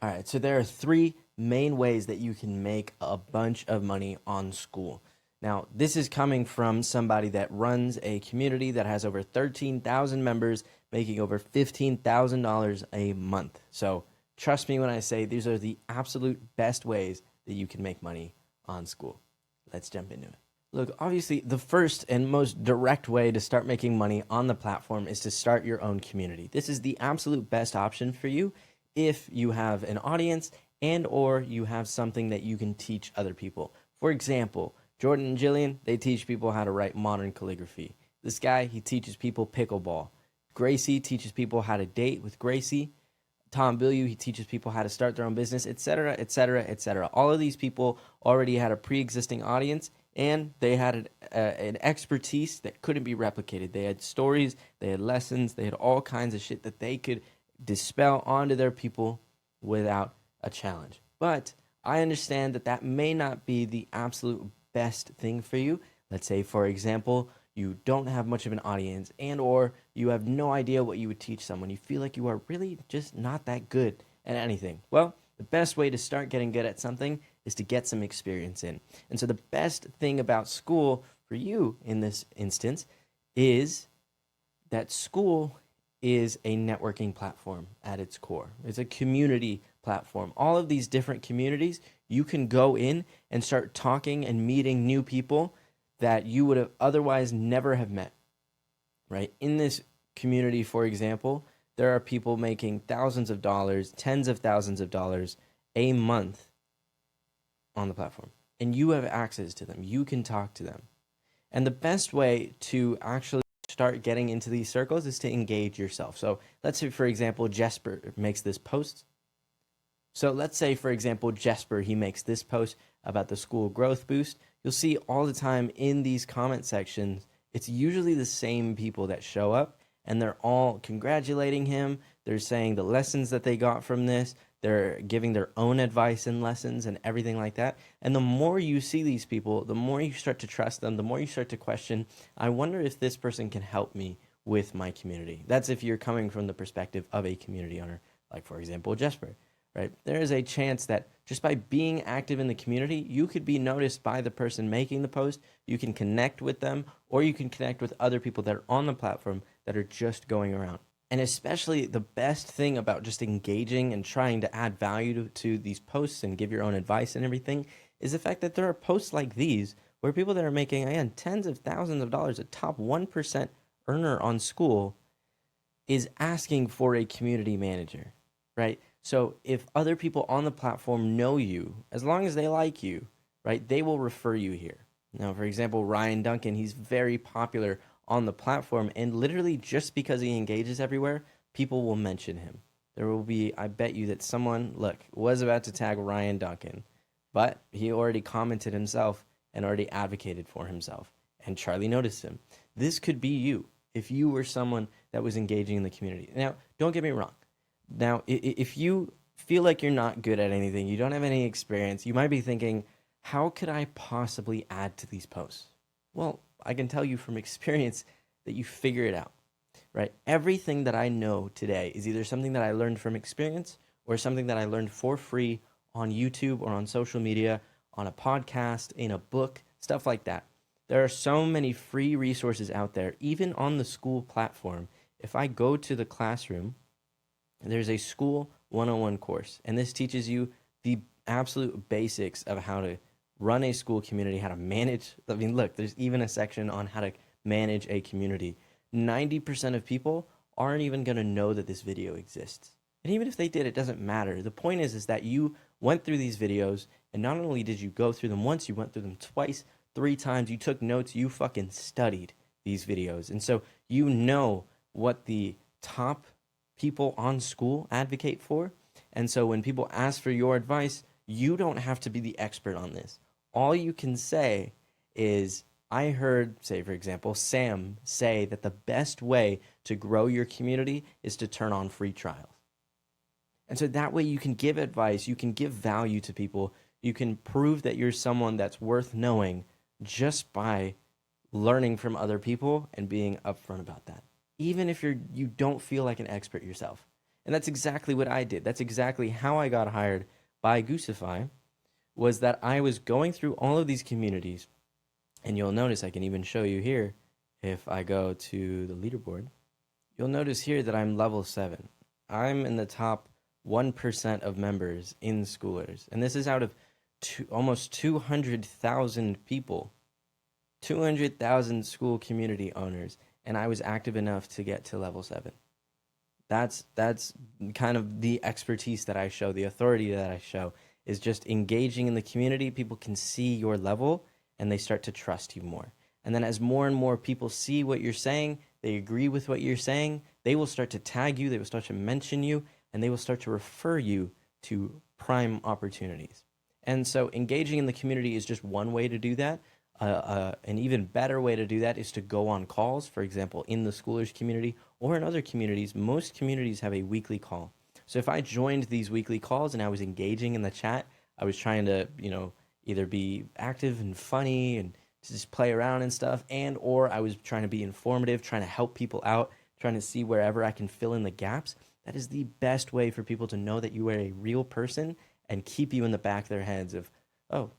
All right, so there are three main ways that you can make a bunch of money on Skool. Now, this is coming from somebody that runs a community that has over 13,000 members, making over $15,000 a month. So trust me when I say these are the absolute best ways that you can make money on Skool. Let's jump into it. Look, obviously, the first and most direct way to start making money on the platform is to start your own community. This is the absolute best option for you if you have an audience and or you have something that you can teach other people. For example, Jordan and Jillian, they teach people how to write modern calligraphy. This guy, he teaches people pickleball. Gracie teaches people how to date with Gracie. Tom Bilyeu, he teaches people how to start their own business, etc., etc., etc. All of these people already had a pre-existing audience, and they had an expertise that couldn't be replicated. They had stories, they had lessons, they had all kinds of shit that they could dispel onto their people without a challenge. But I understand that that may not be the absolute best thing for you. Let's say, for example, you don't have much of an audience and or you have no idea what you would teach someone. You feel like you are really just not that good at anything. Well, the best way to start getting good at something is to get some experience in. And so the best thing about Skool for you in this instance is that Skool is a networking platform at its core. It's a community platform. All of these different communities, you can go in and start talking and meeting new people that you would have otherwise never have met, right? In this community, for example, there are people making thousands of dollars, tens of thousands of dollars a month on the platform, and you have access to them. You can talk to them. And the best way to actually start getting into these circles is to engage yourself. So let's say, for example, Jesper makes this post. So let's say, for example, Jesper, he makes this post about the Skool growth boost. You'll see all the time in these comment sections, it's usually the same people that show up, and they're all congratulating him. They're saying the lessons that they got from this. They're giving their own advice and lessons and everything like that. And the more you see these people, the more you start to trust them, the more you start to question, I wonder if this person can help me with my community. That's if you're coming from the perspective of a community owner, like, for example, Jesper. Right? There is a chance that just by being active in the community, you could be noticed by the person making the post. You can connect with them, or you can connect with other people that are on the platform that are just going around. And especially the best thing about just engaging and trying to add value to these posts and give your own advice and everything is the fact that there are posts like these where people that are making, again, tens of thousands of dollars, a top 1% earner on Skool, is asking for a community manager, right? So if other people on the platform know you, as long as they like you, right, they will refer you here. Now, for example, Ryan Duncan, he's very popular on the platform, and literally just because he engages everywhere, people will mention him. There will be, I bet you that someone, look, was about to tag Ryan Duncan, but he already commented himself and already advocated for himself, and Charlie noticed him. This could be you if you were someone that was engaging in the community. Now, don't get me wrong. Now, if you feel like you're not good at anything, you don't have any experience, you might be thinking, how could I possibly add to these posts? Well, I can tell you from experience that you figure it out, right? Everything that I know today is either something that I learned from experience or something that I learned for free on YouTube or on social media, on a podcast, in a book, stuff like that. There are so many free resources out there, even on the Skool platform. If I go to the classroom, there's a Skool 101 course, and this teaches you the absolute basics of how to run a Skool community, how to manage. I mean, look, there's even a section on how to manage a community. 90% of people aren't even going to know that this video exists. And even if they did, it doesn't matter. The point is that you went through these videos, and not only did you go through them once, you went through them twice, 3 times, you took notes, you fucking studied these videos. And so you know what the top people on Skool advocate for. And so when people ask for your advice, you don't have to be the expert on this. All you can say is, I heard, say, for example, Sam say that the best way to grow your community is to turn on free trials. And so that way you can give advice, you can give value to people, you can prove that you're someone that's worth knowing just by learning from other people and being upfront about that. Even if you don't feel like an expert yourself. And that's exactly what I did. That's exactly how I got hired by Goosify, was that I was going through all of these communities. And you'll notice I can even show you here if I go to the leaderboard. You'll notice here that I'm level 7. I'm in the top 1% of members in Schoolers. And this is out of almost 200,000 people, 200,000 Skool community owners. And I was active enough to get to level 7. That's kind of the expertise that I show, the authority that I show, is just engaging in the community. People can see your level and they start to trust you more. And then as more and more people see what you're saying, they agree with what you're saying, they will start to tag you, they will start to mention you, and they will start to refer you to prime opportunities. And so engaging in the community is just one way to do that. An even better way to do that is to go on calls, for example, in the Schoolers community or in other communities. Most communities have a weekly call. So if I joined these weekly calls and I was engaging in the chat, I was trying to, either be active and funny and to just play around and stuff, and or I was trying to be informative, trying to help people out, trying to see wherever I can fill in the gaps. That is the best way for people to know that you are a real person and keep you in the back of their heads of, oh,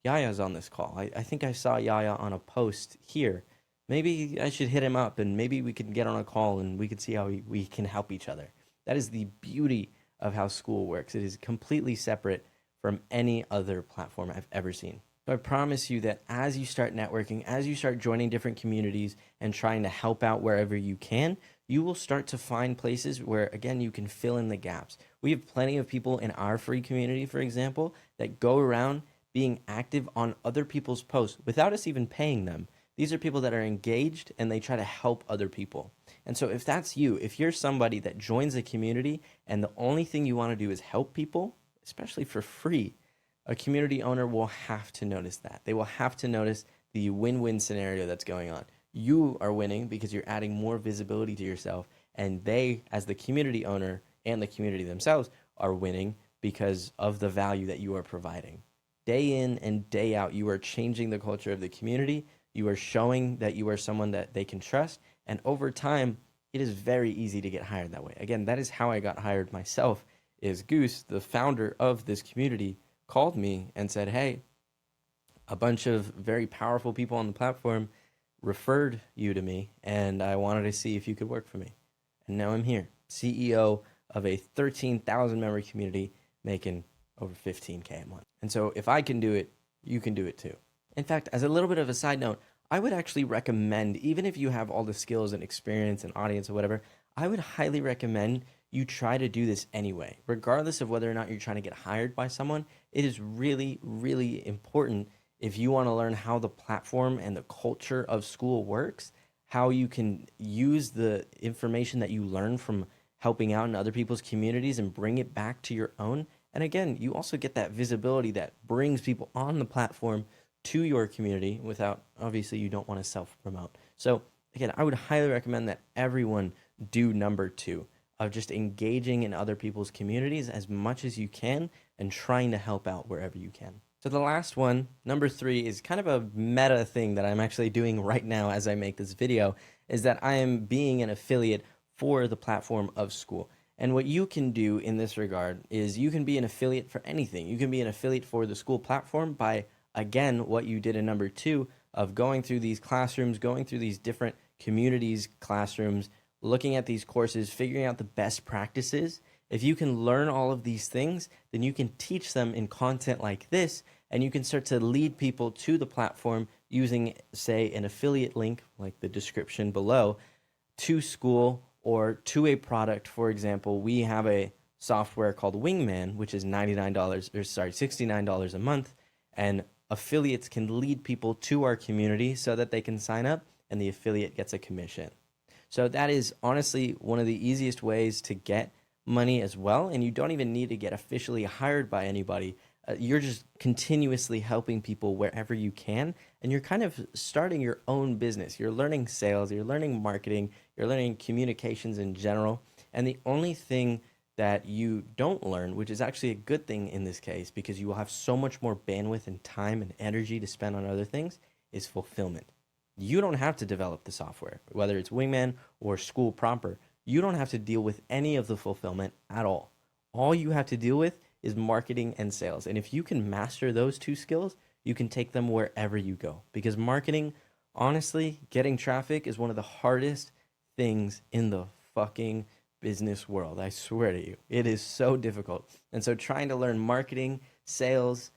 Yaya's on this call. I think I saw Yaya on a post here. Maybe I should hit him up and maybe we could get on a call and we could see how we can help each other. That is the beauty of how Skool works. It is completely separate from any other platform I've ever seen. So I promise you that as you start networking, as you start joining different communities and trying to help out wherever you can, you will start to find places where, again, you can fill in the gaps. We have plenty of people in our free community, for example, that go around being active on other people's posts without us even paying them. These are people that are engaged and they try to help other people. And so if that's you, if you're somebody that joins a community and the only thing you want to do is help people, especially for free, a community owner will have to notice that. They will have to notice the win-win scenario that's going on. You are winning because you're adding more visibility to yourself, and they, as the community owner and the community themselves, are winning because of the value that you are providing. Day in and day out, you are changing the culture of the community. You are showing that you are someone that they can trust, and over time, it is very easy to get hired that way. Again, that is how I got hired myself. Is Goose, the founder of this community, called me and said, hey, a bunch of very powerful people on the platform referred you to me, and I wanted to see if you could work for me. And now I'm here, CEO of a 13,000 member community making over 15K a month. And so if I can do it, you can do it too. In fact, as a little bit of a side note, I would actually recommend, even if you have all the skills and experience and audience or whatever, I would highly recommend you try to do this anyway. Regardless of whether or not you're trying to get hired by someone, it is really, really important if you want to learn how the platform and the culture of Skool works, how you can use the information that you learn from helping out in other people's communities and bring it back to your own. And again, you also get that visibility that brings people on the platform to your community without, obviously, you don't want to self-promote. So again, I would highly recommend that everyone do number 2 of just engaging in other people's communities as much as you can and trying to help out wherever you can. So the last one, number 3, is kind of a meta thing that I'm actually doing right now as I make this video, is that I am being an affiliate for the platform of Skool. And what you can do in this regard is you can be an affiliate for anything. You can be an affiliate for the Skool platform by, again, what you did in number 2 of going through these classrooms, going through these different communities, classrooms, looking at these courses, figuring out the best practices. If you can learn all of these things, then you can teach them in content like this, and you can start to lead people to the platform using, say, an affiliate link, like the description below, to Skool or to a product. For example, we have a software called Wingman, which is $69 a month, and affiliates can lead people to our community so that they can sign up, and the affiliate gets a commission. So that is honestly one of the easiest ways to get money as well, and you don't even need to get officially hired by anybody. You're just continuously helping people wherever you can, and you're kind of starting your own business. You're learning sales, you're learning marketing, you're learning communications in general, and the only thing that you don't learn, which is actually a good thing in this case because you will have so much more bandwidth and time and energy to spend on other things, is fulfillment. You don't have to develop the software, whether it's Wingman or Skool proper. you don't have to deal with any of the fulfillment at all. All you have to deal with is marketing and sales. And if you can master those two skills, you can take them wherever you go. Because marketing, honestly, getting traffic is one of the hardest things in the fucking business world. I swear to you, it is so difficult. And so trying to learn marketing, sales,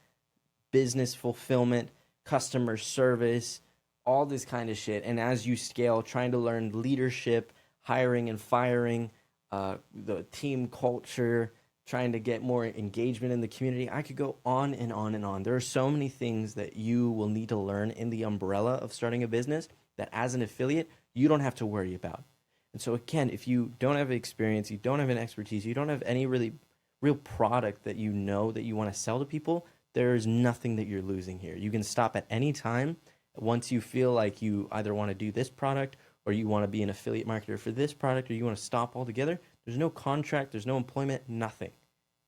business fulfillment, customer service, all this kind of shit. And as you scale, trying to learn leadership, hiring and firing, the team culture, trying to get more engagement in the community. I could go on and on and on. There are so many things that you will need to learn in the umbrella of starting a business that as an affiliate, you don't have to worry about. And so again, if you don't have experience, you don't have an expertise, you don't have any really real product that you know that you want to sell to people, there's nothing that you're losing here. You can stop at any time once you feel like you either want to do this product or you want to be an affiliate marketer for this product or you want to stop altogether. There's no contract, there's no employment, nothing.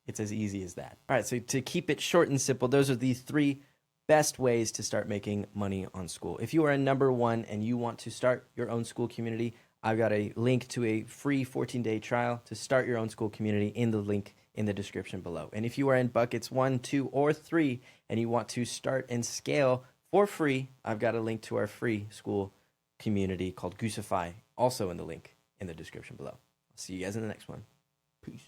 It's as easy as that. All right, so to keep it short and simple, those are the 3 best ways to start making money on Skool. If you are a number 1 and you want to start your own Skool community, I've got a link to a free 14-day trial to start your own Skool community in the link in the description below. And if you are in buckets 1, 2, or 3 and you want to start and scale for free, I've got a link to our free Skool community called Goosify, also in the link in the description below. I'll see you guys in the next one. Peace.